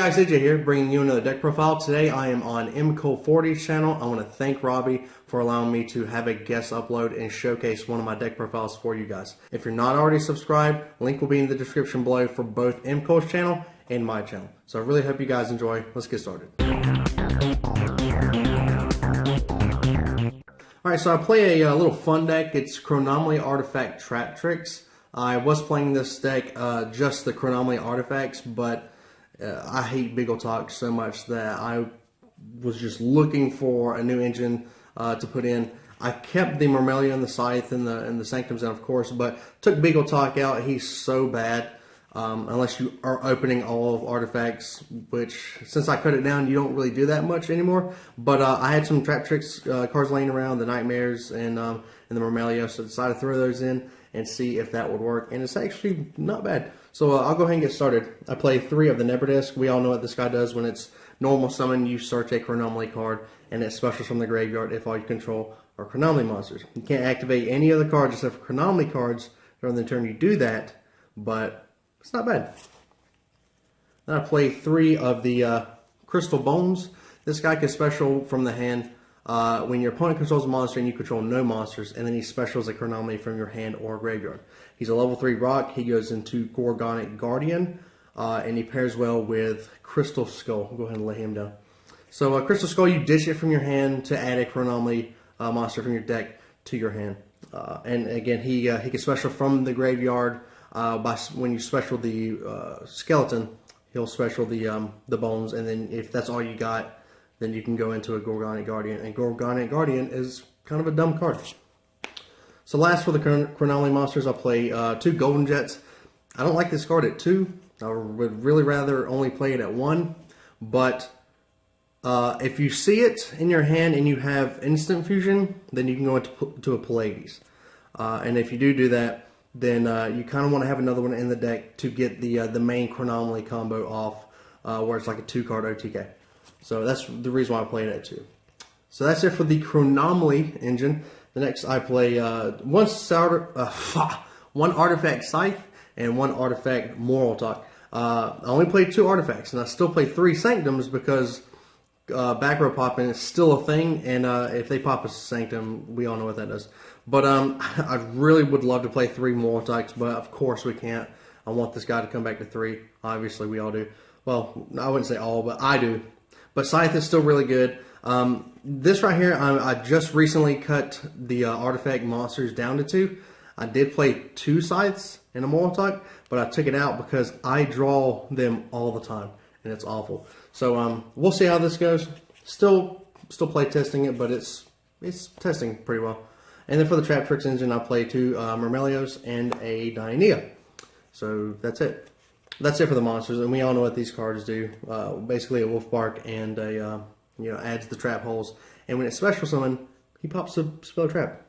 guys, Yugioh here, bringing you another deck profile. Today I am on robbie-kohl channel. I want to thank Robbie for allowing me to have a guest upload and showcase one of my deck profiles for you guys. If you're not already subscribed, link will be in the description below for both Kohl's channel and my channel. So I really hope you guys enjoy. Let's get started. Alright, so I play a little fun deck. It's Chronomaly Artifact Traptrix. I was playing this deck just the Chronomaly artifacts, but I hate Biggletox so much that I was just looking for a new engine to put in. I kept the Mermelion, the Scythe, and the Sanctums in, of course, but took Biggletox out. He's so bad unless you are opening all of artifacts, which since I cut it down, you don't really do that much anymore. But I had some Traptrix cards laying around, the Nightmares and the Mermelion, so I decided to throw those in and see if that would work, and it's actually not bad. So I'll go ahead and get started. I play 3 of the Neberdisc. We all know what this guy does. When it's normal summon, you search a Chronomaly card, and it's special from the graveyard if all you control are Chronomaly monsters. You can't activate any other cards except for Chronomaly cards during the turn you do that, but it's not bad. Then I play 3 of the Crystal Bones. This guy can special from the hand when your opponent controls a monster and you control no monsters, and then he specials a Chronomaly from your hand or graveyard. He's a level 3 rock. He goes into Gorgonic Guardian, and he pairs well with Crystal Skull. I'll go ahead and lay him down. So Crystal Skull, you dish it from your hand to add a Chronomaly monster from your deck to your hand. And again, he can special from the graveyard. When you special the skeleton, he'll special the bones, and then if that's all you got, then you can go into a Gorgonic Guardian, and Gorgonic Guardian is kind of a dumb card. So last for the Chronomaly monsters, I'll play 2 Golden Jets. I don't like this card at 2. I would really rather only play it at 1, but if you see it in your hand and you have instant fusion, then you can go into a Pallades. And if you do that, then you kind of want to have another one in the deck to get the main Chronomaly combo off, where it's like a 2-card OTK. So that's the reason why I played it at 2. So that's it for the Chronomaly engine. The next I play one Artifact Scythe and 1 Artifact Moral Talk. I only played 2 artifacts, and I still play 3 Sanctums because back row popping is still a thing, and if they pop a Sanctum, we all know what that does. But I really would love to play 3 Moral Talks, but of course we can't. I want this guy to come back to 3. Obviously we all do. Well, I wouldn't say all, but I do. But Scythe is still really good. This right here, I just recently cut the artifact monsters down to 2. I did play 2 Scythes in a Morlock, but I took it out because I draw them all the time, and it's awful. So we'll see how this goes. Still play testing it, but it's testing pretty well. And then for the Traptrix engine, I play 2 Mermelios and a Dianea. So that's it. That's it for the monsters, and we all know what these cards do. Basically, a Wolf Bark and a adds the trap holes. And when it's special summon, he pops a spell trap.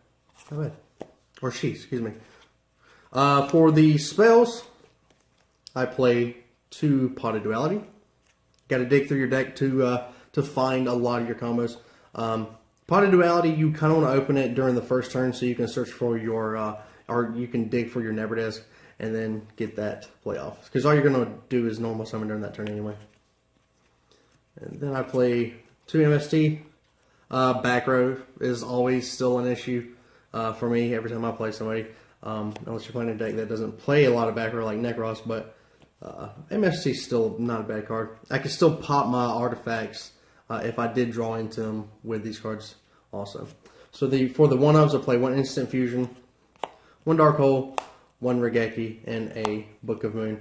Not bad. Or she, excuse me. For the spells, I play 2 Pot of Duality. Got to dig through your deck to find a lot of your combos. Pot of Duality, you kind of want to open it during the first turn so you can search for your, or you can dig for your Neberdisc and then get that play off. Because all you're going to do is normal summon during that turn anyway. And then I play 2 MST. Back row is always still an issue for me every time I play somebody. Unless you're playing a deck that doesn't play a lot of back row like Necros, but MST is still not a bad card. I can still pop my artifacts if I did draw into them with these cards also. So for the 1-ofs, I play 1 Instant Fusion, 1 Dark Hole, 1 Regeki, and a Book of Moon.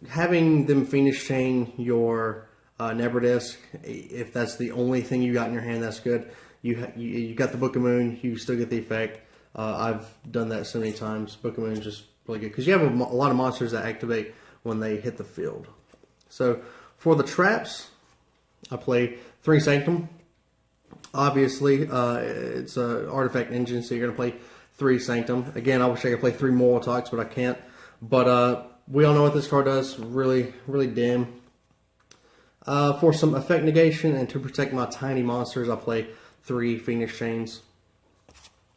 Having them Phoenix Chain your Neberdisc, if that's the only thing you got in your hand, that's good. You got the Book of Moon, you still get the effect. I've done that so many times. Book of Moon is just really good because you have a lot of monsters that activate when they hit the field. So for the traps, I play 3 Sanctum. Obviously, it's an artifact engine, so you're going to play 3 Sanctum. Again, I wish I could play 3 Moral Talks, but I can't. But we all know what this card does. Really, really dim. For some effect negation and to protect my tiny monsters, I play 3 Phoenix Chains.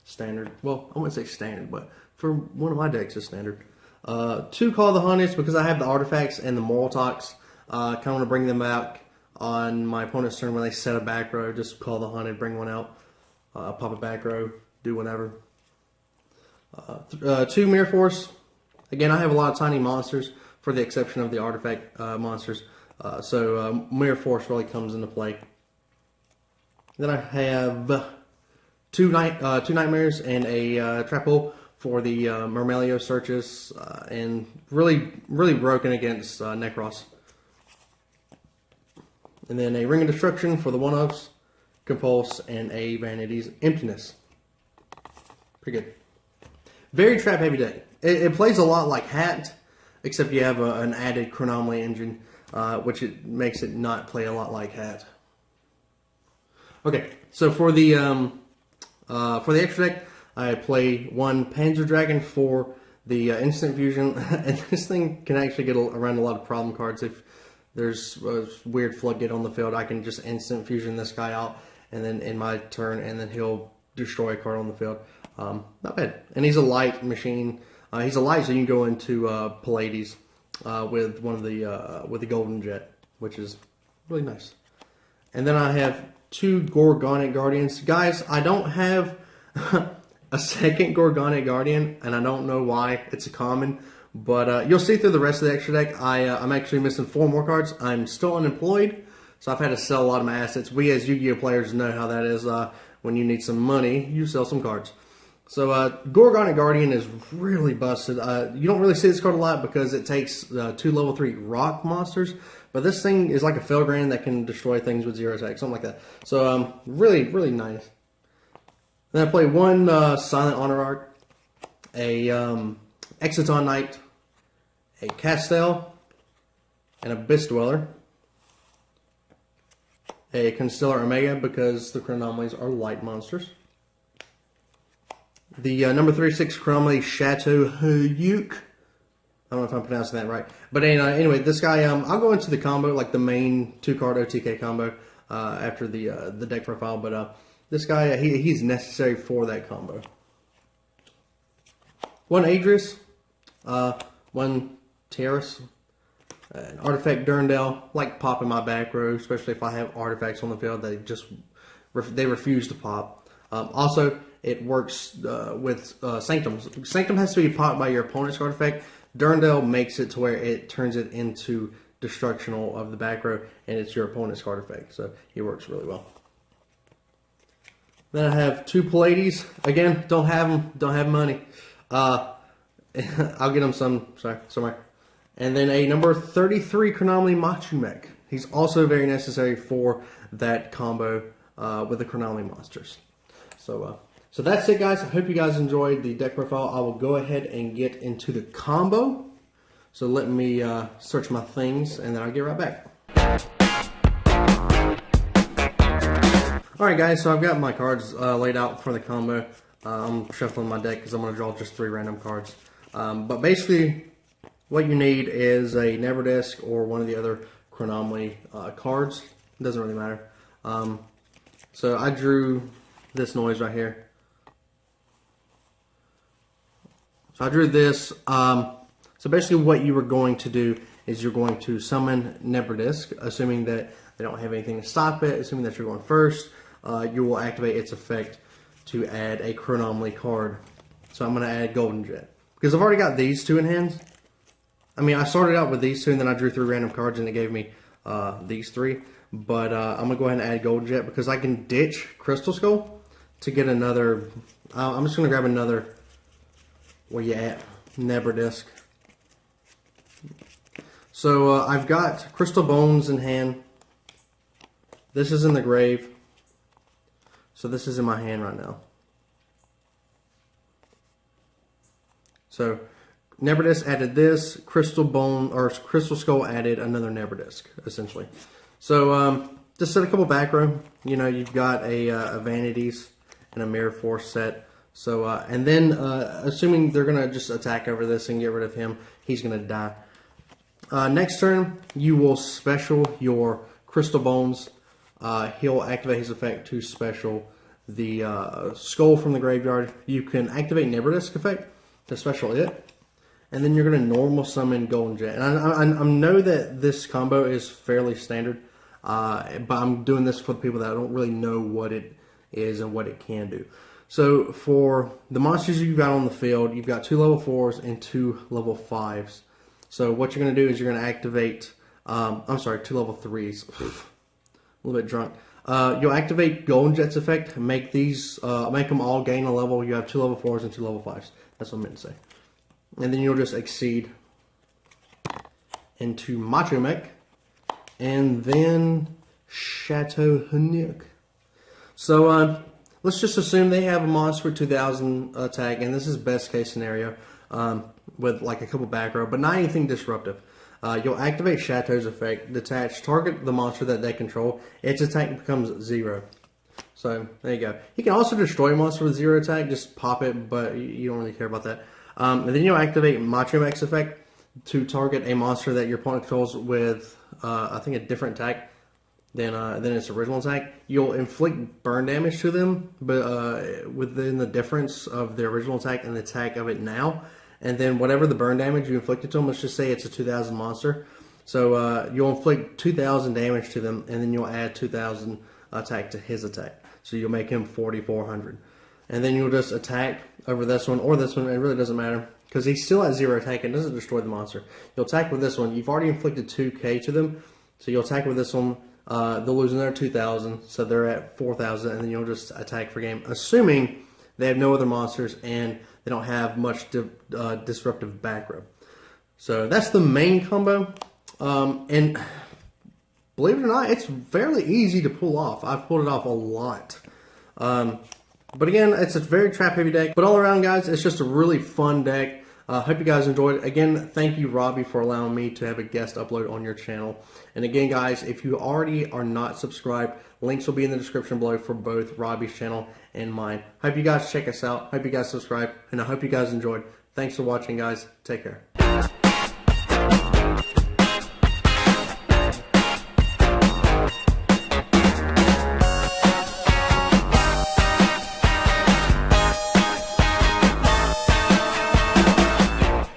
Standard. Well, I wouldn't say standard, but for one of my decks, it's standard. 2 Call the Hunters because I have the artifacts and the Moral Talks. Kind of want to bring them back on my opponent's turn when they set a back row. Just call the hunted, bring one out, pop a back row, do whatever. 2 Mirror Force. Again, I have a lot of tiny monsters for the exception of the artifact monsters. So Mirror Force really comes into play. Then I have two nightmares and a trap hole for the Mermelio searches, and really broken against Necros. And then a Ring of Destruction for the one-ups, Compulse, and a Vanity's Emptiness. Pretty good. Very trap heavy deck. It plays a lot like Hat, except you have an added Chronomaly engine, which it makes it not play a lot like Hat. Okay, so for the extra deck, I play 1 Panzer Dragon for the instant fusion, and this thing can actually get around a lot of problem cards. If there's a weird floodgate on the field, I can just instant fusion this guy out, and then in my turn, and then he'll destroy a card on the field. Not bad. And he's a light machine. He's a light, so you can go into Pallades with one of the with the Golden Jet, which is really nice. And then I have 2 Gorgonic Guardians. Guys, I don't have a second Gorgonic Guardian, and I don't know why. It's a common, but you'll see through the rest of the extra deck, I'm actually missing 4 more cards. I'm still unemployed, so I've had to sell a lot of my assets. We as Yu-Gi-Oh players know how that is. When you need some money, you sell some cards. So Gorgonic Guardian is really busted. You don't really see this card a lot because it takes 2 level 3 rock monsters. But this thing is like a Felgrand that can destroy things with 0 attack, something like that. So really nice. Then I play 1 Silent Honorarch, a Exciton Knight, a Castel, an Abyss Dweller, a Constellar Omega because the Chronomalies are light monsters. The number 36 Chronomaly Chateau Huyuk. I don't know if I'm pronouncing that right. But anyway, this guy, I'll go into the combo, like the main 2-card OTK combo after the deck profile. But this guy, he's necessary for that combo. 1 Adris, 1 Terrace, an Artifact Durndale, like popping my back row, especially if I have artifacts on the field that they refuse to pop. Also, it works with Sanctums. Sanctum has to be popped by your opponent's artifact. Durndale makes it to where it turns it into destructional of the back row, and it's your opponent's artifact. So he works really well. Then I have 2 Pallades. Again, don't have them. Don't have money. I'll get them somewhere. And then a number 33 Chronomaly Machumek. He's also very necessary for that combo with the Chronomaly monsters. So that's it, guys. I hope you guys enjoyed the deck profile. I will go ahead and get into the combo. So let me search my things, and then I'll get right back. Alright, guys, so I've got my cards laid out for the combo. I'm shuffling my deck because I'm going to draw just 3 random cards. But basically, what you need is a Never Disc or one of the other Chronomaly cards. It doesn't really matter. So I drew this noise right here. So I drew this. So basically what you were going to do is you're going to summon Never Disc, assuming that they don't have anything to stop it, assuming that you're going first. You will activate its effect to add a Chronomaly card. So I'm going to add Golden Jet. Because I've already got these 2 in hand. I mean, I started out with these 2 and then I drew 3 random cards and it gave me these 3. But I'm going to go ahead and add Golden Jet because I can ditch Crystal Skull to get another. I'm just going to grab another. Where you at? Never Disc. So I've got Crystal Bones in hand. This is in the grave. So this is in my hand right now. So Never Disc added this. Crystal Skull added another Never Disc, essentially. So just set a couple back row. You know, you've got a Vanities and a Mirror Force set. So, and then, assuming they're going to just attack over this and get rid of him, he's going to die. Next turn, you will special your Crystal Bones. He'll activate his effect to special the Skull from the graveyard. You can activate Never Disc effect to special it. and then you're going to normal summon Golden Jet. And I know that this combo is fairly standard, but I'm doing this for the people that don't really know what it is and what it can do. So for the monsters you've got on the field, you've got 2 level 4s and 2 level 5s. So what you're going to do is you're going to activate, 2 level 3s. A little bit drunk. You'll activate Golden Jet's effect, make them all gain a level. You have 2 level 4s and 2 level 5s. That's what I meant to say. And then you'll just exceed into Macho Mech, and then Chateau Hanuk. So let's just assume they have a monster with 2000 attack, and this is best case scenario with like a couple back row, but not anything disruptive. You'll activate Chateau's effect, detach, target the monster that they control. Its attack becomes 0. So there you go. You can also destroy a monster with 0 attack, just pop it, but you don't really care about that. And then you'll activate Macho Mech's effect to target a monster that your opponent controls with, I think, a different attack than its original attack. You'll inflict burn damage to them, but within the difference of the original attack and the attack of it now. And then whatever the burn damage you inflicted to them, let's just say it's a 2000 monster. So you'll inflict 2000 damage to them, and then you'll add 2000 attack to his attack. So you'll make him 4400. And then you'll just attack over this one or this one. It really doesn't matter because he's still at 0 attack. It doesn't destroy the monster. You'll attack with this one. You've already inflicted 2k to them. So you'll attack with this one. They'll lose another 2000. So they're at 4000. And then you'll just attack for game, assuming they have no other monsters and they don't have much disruptive back row. So that's the main combo. And believe it or not, it's fairly easy to pull off. I've pulled it off a lot. But again, it's a very trap heavy deck. But all around, guys, it's just a really fun deck. Hope you guys enjoyed it. Again, thank you, Robbie, for allowing me to have a guest upload on your channel. And again, guys, if you already are not subscribed, links will be in the description below for both Robbie's channel and mine. Hope you guys check us out. Hope you guys subscribe. And I hope you guys enjoyed. Thanks for watching, guys. Take care.